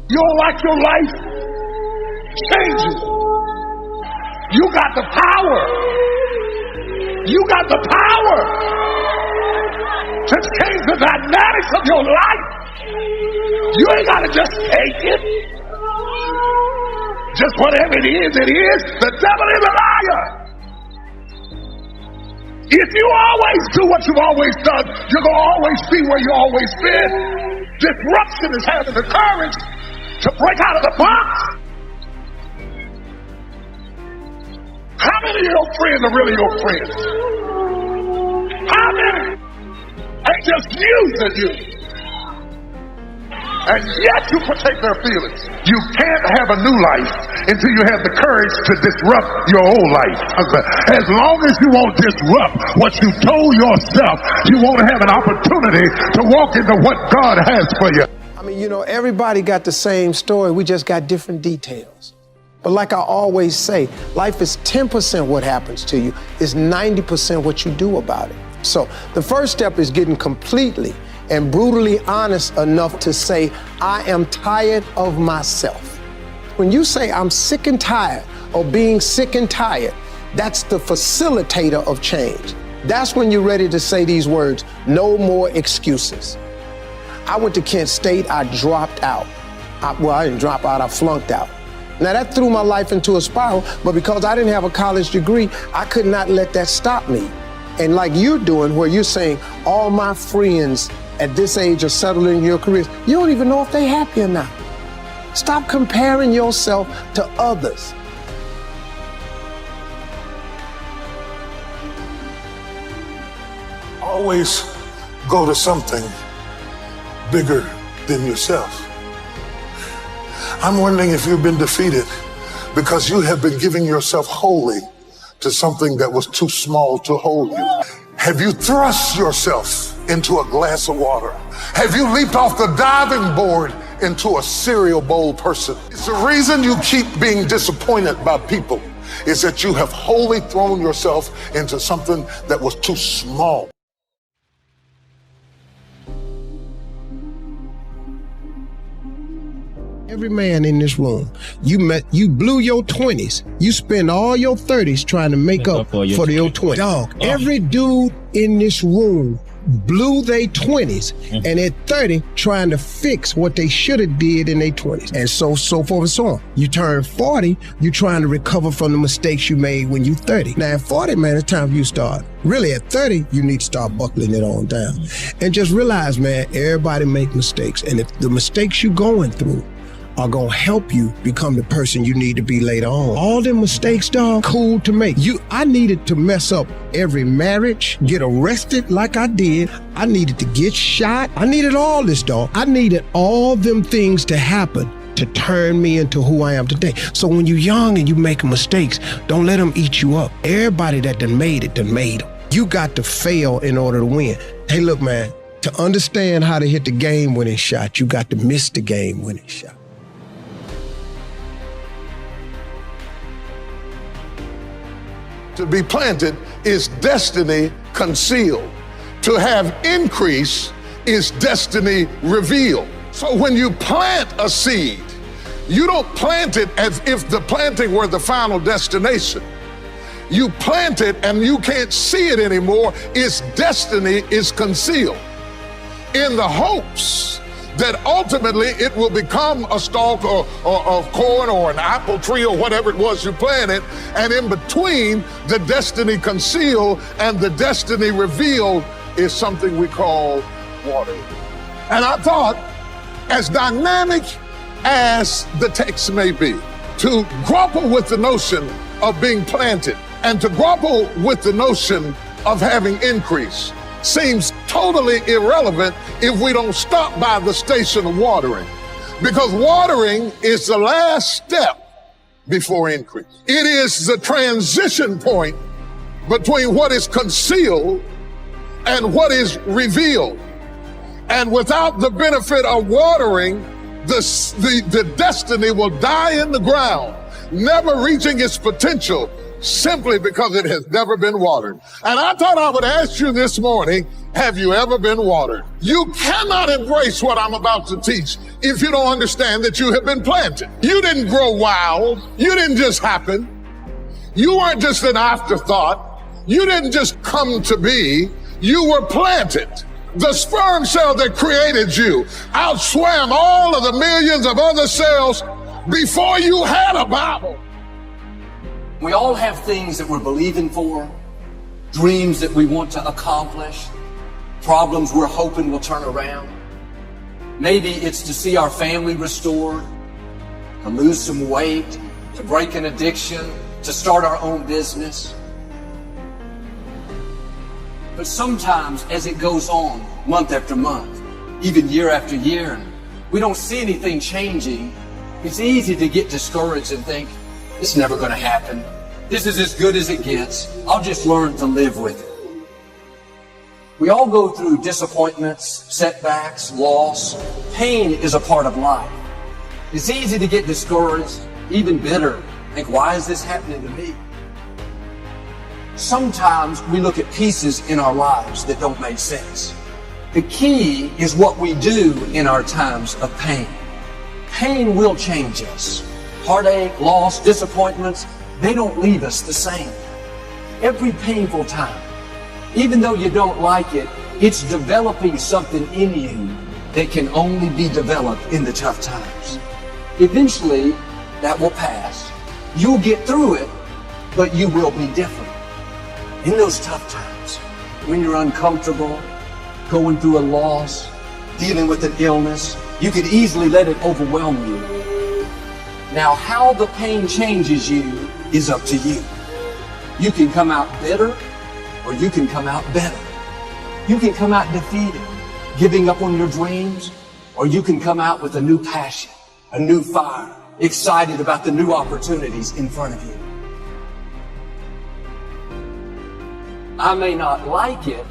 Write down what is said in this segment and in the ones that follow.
You don't like your life? Change it. You got the power. You got the power to change the dynamics of your life. You ain't got to just take it. Just whatever it is, it is. The devil is a liar. If you always do what you've always done, you're going to always be where you've always been. Disruption is having the courage to break out of the box. How many of your friends are really your friends? How many? Ain't just using you. And yet you protect their feelings. You can't have a new life until you have the courage to disrupt your old life. As long as you won't disrupt what you told yourself, you won't have an opportunity to walk into what God has for you. I mean, you know, everybody got the same story. We just got different details. But like I always say, life is 10% what happens to you. It's 90% what you do about it. So the first step is getting completely and brutally honest enough to say, I am tired of myself. When you say I'm sick and tired of being sick and tired, that's the facilitator of change. That's when you're ready to say these words, no more excuses. I went to Kent State, I dropped out. I didn't drop out, I flunked out. Now that threw my life into a spiral, but because I didn't have a college degree, I could not let that stop me. And like you're doing, where you're saying, all my friends at this age are settling in your careers, you don't even know if they're happy or not. Stop comparing yourself to others. Always go to something bigger than yourself. I'm wondering if you've been defeated because you have been giving yourself wholly to something that was too small to hold you. Have you thrust yourself into a glass of water? Have you leaped off the diving board into a cereal bowl person? It's the reason you keep being disappointed by people is that you have wholly thrown yourself into something that was too small. Every man in this room, you blew your 20s. You spend all your 30s trying to make up for your 20s. Dog, every dude in this room blew their 20s and at 30 trying to fix what they should have did in their 20s. And so forth and so on. You turn 40, you're trying to recover from the mistakes you made when you're 30. Now at 40, man, it's time for you to start. Really at 30, you need to start buckling it on down. And just realize, man, everybody make mistakes. And if the mistakes you're going through are gonna help you become the person you need to be later on. All them mistakes, dog, cool to make. I needed to mess up every marriage, get arrested like I did. I needed to get shot. I needed all this, dog. I needed all them things to happen to turn me into who I am today. So when you're young and you making mistakes, don't let them eat you up. Everybody that done made it, done made them. You got to fail in order to win. Hey, look, man, to understand how to hit the game-winning shot, you got to miss the game-winning shot. To be planted is destiny concealed. To have increase is destiny revealed. So when you plant a seed, you don't plant it as if the planting were the final destination. You plant it and you can't see it anymore. Its destiny is concealed in the hopes that ultimately it will become a stalk or of corn or an apple tree or whatever it was you planted. And in between the destiny concealed and the destiny revealed is something we call water. And I thought, as dynamic as the text may be, to grapple with the notion of being planted and to grapple with the notion of having increase seems totally irrelevant if we don't stop by the station of watering. Because watering is the last step before increase. It is the transition point between what is concealed and what is revealed. And without the benefit of watering, the destiny will die in the ground, never reaching its potential, simply because it has never been watered. And I thought I would ask you this morning, have you ever been watered. You cannot embrace what I'm about to teach if you don't understand that you have been planted. You didn't grow wild. You didn't just happen. You weren't just an afterthought. You didn't just come to be. You were planted. The sperm cell that created you outswam all of the millions of other cells before you had a Bible. We all have things that we're believing for, dreams that we want to accomplish, problems we're hoping will turn around. Maybe it's to see our family restored, to lose some weight, to break an addiction, to start our own business. But sometimes as it goes on, month after month, even year after year, and we don't see anything changing, it's easy to get discouraged and think, it's never going to happen. This is as good as it gets. I'll just learn to live with it. We all go through disappointments, setbacks, loss. Pain is a part of life. It's easy to get discouraged, even bitter. Think, why is this happening to me? Sometimes we look at pieces in our lives that don't make sense. The key is what we do in our times of pain. Pain will change us. Heartache, loss, disappointments, they don't leave us the same. Every painful time, even though you don't like it, it's developing something in you that can only be developed in the tough times. Eventually, that will pass. You'll get through it, but you will be different. In those tough times, when you're uncomfortable, going through a loss, dealing with an illness, you could easily let it overwhelm you. Now, how the pain changes you is up to you. You can come out bitter, or you can come out better. You can come out defeated, giving up on your dreams, or you can come out with a new passion, a new fire, excited about the new opportunities in front of you. I may not like it,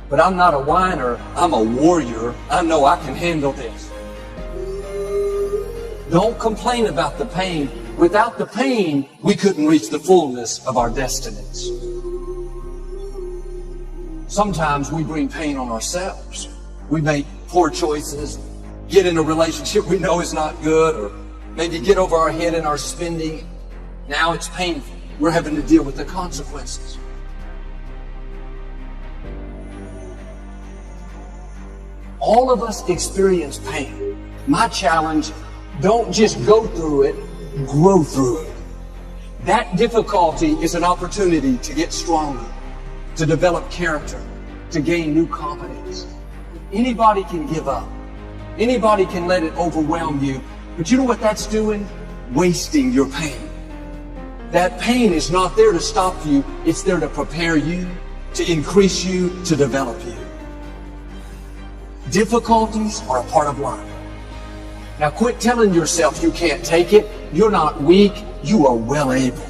but I'm not a whiner. I'm a warrior. I know I can handle this. Don't complain about the pain. Without the pain, we couldn't reach the fullness of our destinies. Sometimes we bring pain on ourselves. We make poor choices, get in a relationship we know is not good, or maybe get over our head in our spending. Now it's painful. We're having to deal with the consequences. All of us experience pain. My challenge, don't just go through it, grow through it. That difficulty is an opportunity to get stronger, to develop character, to gain new confidence. Anybody can give up. Anybody can let it overwhelm you. But you know what that's doing? Wasting your pain. That pain is not there to stop you. It's there to prepare you, to increase you, to develop you. Difficulties are a part of life. Now quit telling yourself you can't take it. You're not weak. You are well able.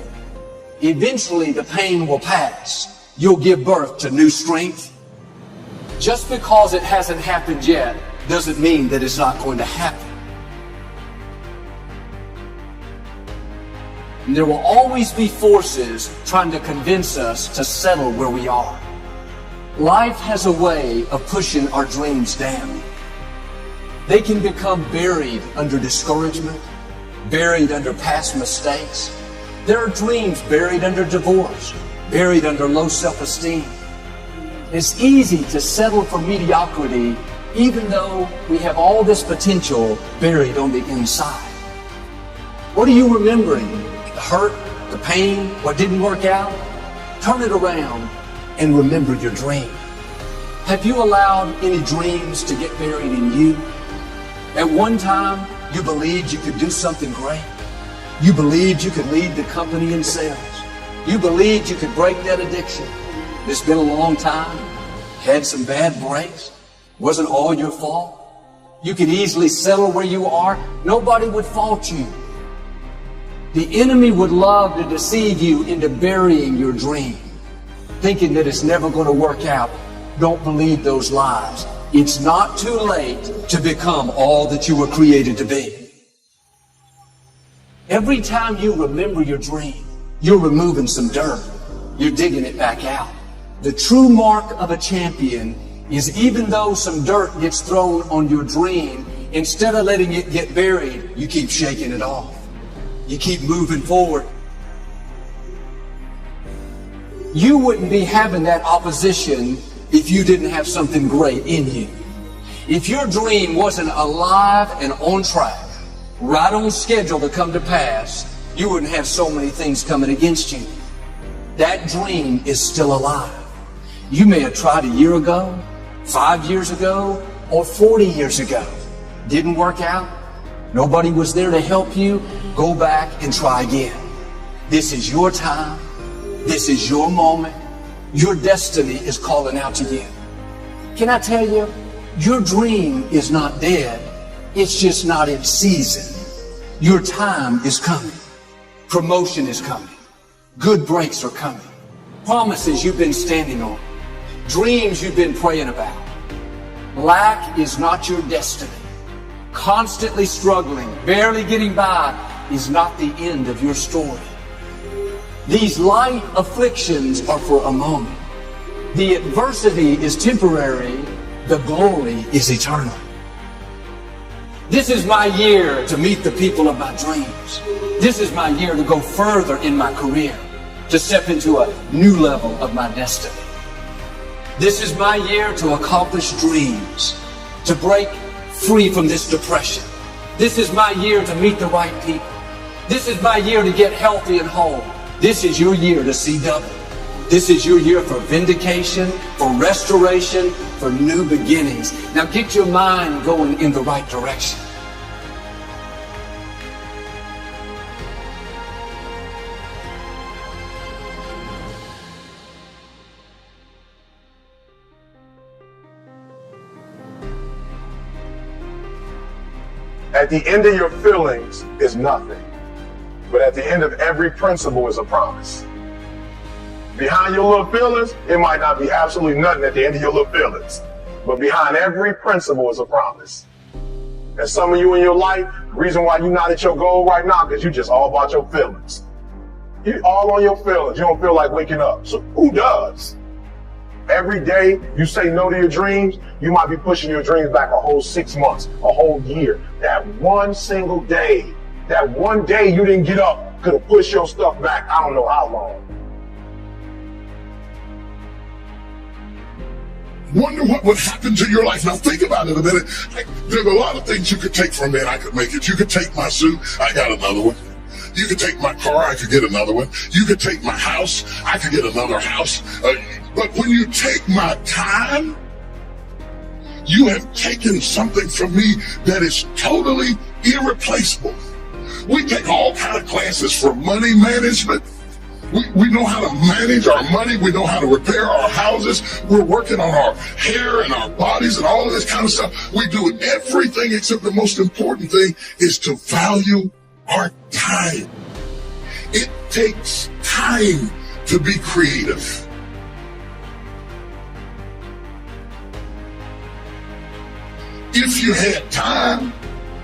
Eventually the pain will pass. You'll give birth to new strength. Just because it hasn't happened yet doesn't mean that it's not going to happen. And there will always be forces trying to convince us to settle where we are. Life has a way of pushing our dreams down. They can become buried under discouragement, buried under past mistakes. There are dreams buried under divorce, buried under low self-esteem. It's easy to settle for mediocrity even though we have all this potential buried on the inside. What are you remembering? The hurt, the pain, what didn't work out? Turn it around and remember your dream. Have you allowed any dreams to get buried in you? At one time, you believed you could do something great. You believed you could lead the company in sales. You believed you could break that addiction. It's been a long time. Had some bad breaks. Wasn't all your fault. You could easily settle where you are. Nobody would fault you. The enemy would love to deceive you into burying your dream, thinking that it's never going to work out. Don't believe those lies. It's not too late to become all that you were created to be. Every time you remember your dream, you're removing some dirt. You're digging it back out. The true mark of a champion is even though some dirt gets thrown on your dream, instead of letting it get buried, you keep shaking it off. You keep moving forward. You wouldn't be having that opposition if you didn't have something great in you. If your dream wasn't alive and on track, right on schedule to come to pass, you wouldn't have so many things coming against you. That dream is still alive. You may have tried a year ago, 5 years ago, or 40 years ago. Didn't work out. Nobody was there to help you. Go back and try again. This is your time. This is your moment. Your destiny is calling out to you. Can I tell you, your dream is not dead. It's just not in season. Your time is coming. Promotion is coming. Good breaks are coming. Promises you've been standing on. Dreams you've been praying about. Lack is not your destiny. Constantly struggling, barely getting by is not the end of your story. These light afflictions are for a moment. The adversity is temporary. The glory is eternal. This is my year to meet the people of my dreams. This is my year to go further in my career, to step into a new level of my destiny. This is my year to accomplish dreams, to break free from this depression. This is my year to meet the right people. This is my year to get healthy and whole. This is your year to see double. This is your year for vindication, for restoration, for new beginnings. Now get your mind going in the right direction. At the end of your feelings is nothing, but at the end of every principle is a promise. Behind your little feelings, it might not be absolutely nothing at the end of your little feelings, but behind every principle is a promise. And some of you in your life, the reason why you're not at your goal right now, because you just all about your feelings. You all on your feelings. You don't feel like waking up. So who does? Every day you say no to your dreams, you might be pushing your dreams back a whole 6 months, a whole year. That one single day, that one day you didn't get up could have pushed your stuff back I don't know how long. Wonder what would happen to your life. Now think about it a minute. There's a lot of things you could take from me and I could make it. You could take my suit, I got another one. You could take my car, I could get another one. You could take my house, I could get another house. But when you take my time, you have taken something from me that is totally irreplaceable. We take all kind of classes for money management. We know how to manage our money. We know how to repair our houses. We're working on our hair and our bodies and all of this kind of stuff. We do everything except the most important thing is to value our time. It takes time to be creative. If you had time,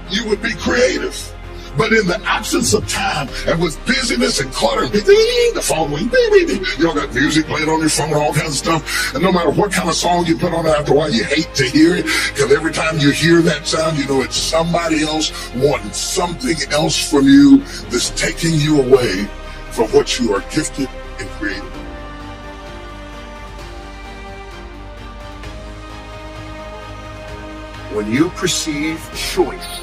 you would be creative. But in the absence of time, and with busyness and clutter, the phone ring, you know, got music playing on your phone, all kinds of stuff. And no matter what kind of song you put on it, after a while, you hate to hear it. Because every time you hear that sound, you know it's somebody else wanting something else from you that's taking you away from what you are gifted and created. When you perceive choice,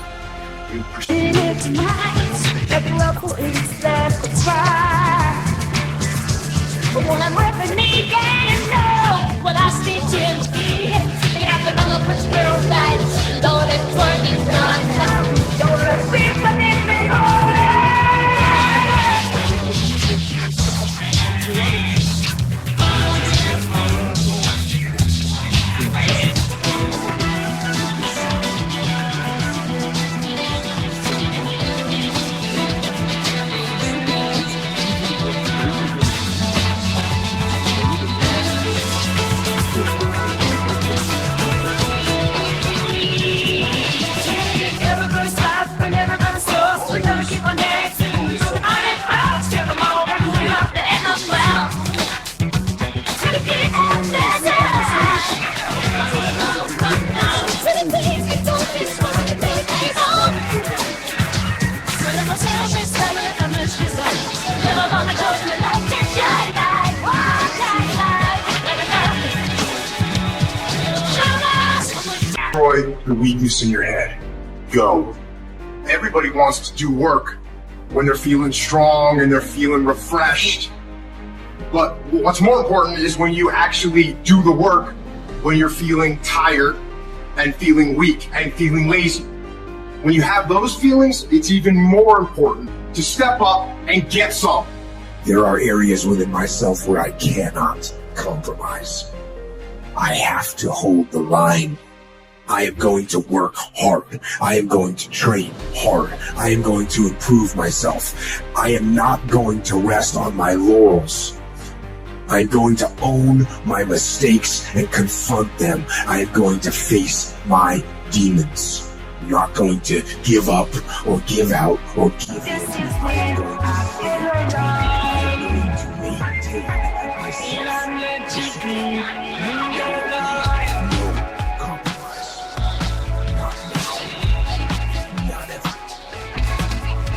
you perceive. It's nice, that love is satisfied. But when I'm ripping me down, know what I stitch in here. They have to look for squirrel lights. Lord, it's working done. Don't let me believe me, the weakness in your head. Go. Everybody wants to do work when they're feeling strong and they're feeling refreshed. But what's more important is when you actually do the work when you're feeling tired and feeling weak and feeling lazy. When you have those feelings, it's even more important to step up and get some. There are areas within myself where I cannot compromise. I have to hold the line. I am going to work hard. I am going to train hard. I am going to improve myself. I am not going to rest on my laurels. I am going to own my mistakes and confront them. I am going to face my demons. I'm not going to give up or give out or give in. I am going to maintain myself.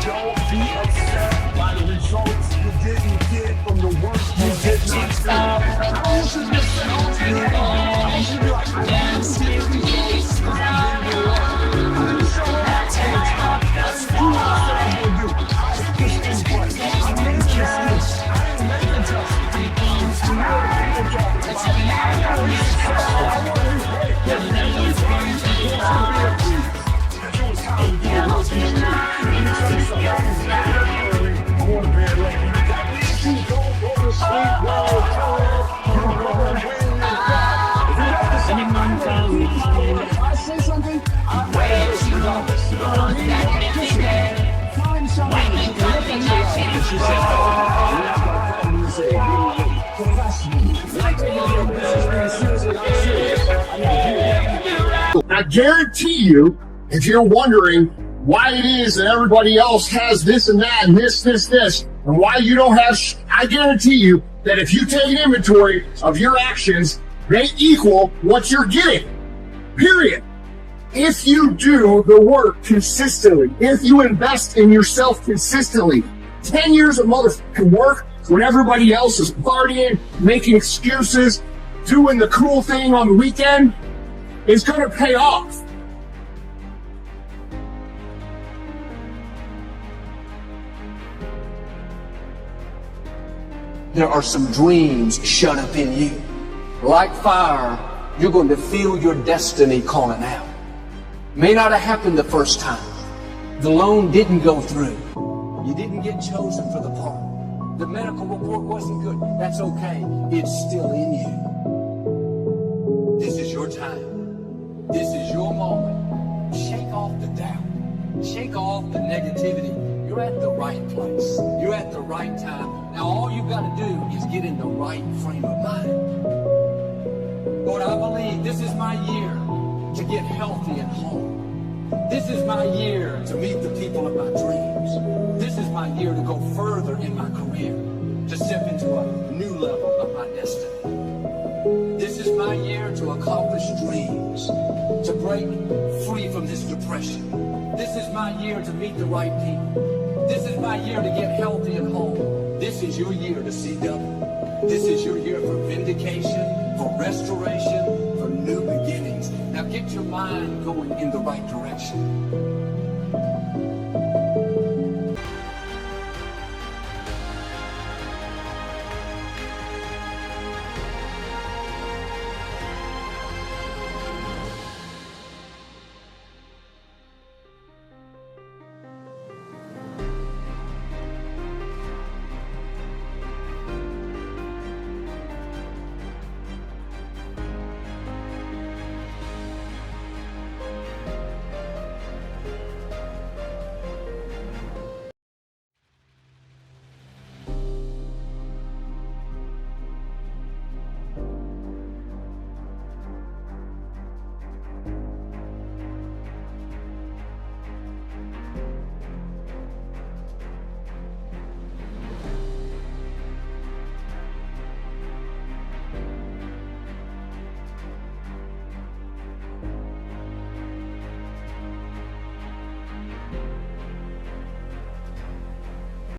Don't be upset by the results you didn't get from the work you did not do. I should be like, I didn't get results. I didn't show up. That's what I said I'm going to do. I put this in place. I made this list. I ain't making touch. I want to be great. Everybody's going to be a piece. It was time to do it. I guarantee you, if you're wondering why it is that everybody else has this and that and this, and why you don't have, I guarantee you that if you take an inventory of your actions, they equal what you're getting. Period. If you do the work consistently, if you invest in yourself consistently, 10 years of motherfucking work when everybody else is partying, making excuses, doing the cool thing on the weekend, is going to pay off. There are some dreams shut up in you. Like fire, you're going to feel your destiny calling out. May not have happened the first time. The loan didn't go through. You didn't get chosen for the part. The medical report wasn't good. That's okay. It's still in you. This is your time. This is your moment. Shake off the doubt. Shake off the negativity. You're at the right place. You're at the right time. Now all you've got to do is get in the right frame of mind. Lord, I believe this is my year to get healthy and whole. This is my year to meet the people of my dreams. This is my year to go further in my career, to step into a new level of my destiny. This is my year to accomplish dreams, to break free from this depression. This is my year to meet the right people. This is my year to get healthy and whole. This is your year to see double. This is your year for vindication, for restoration, for new beginnings. Now get your mind going in the right direction.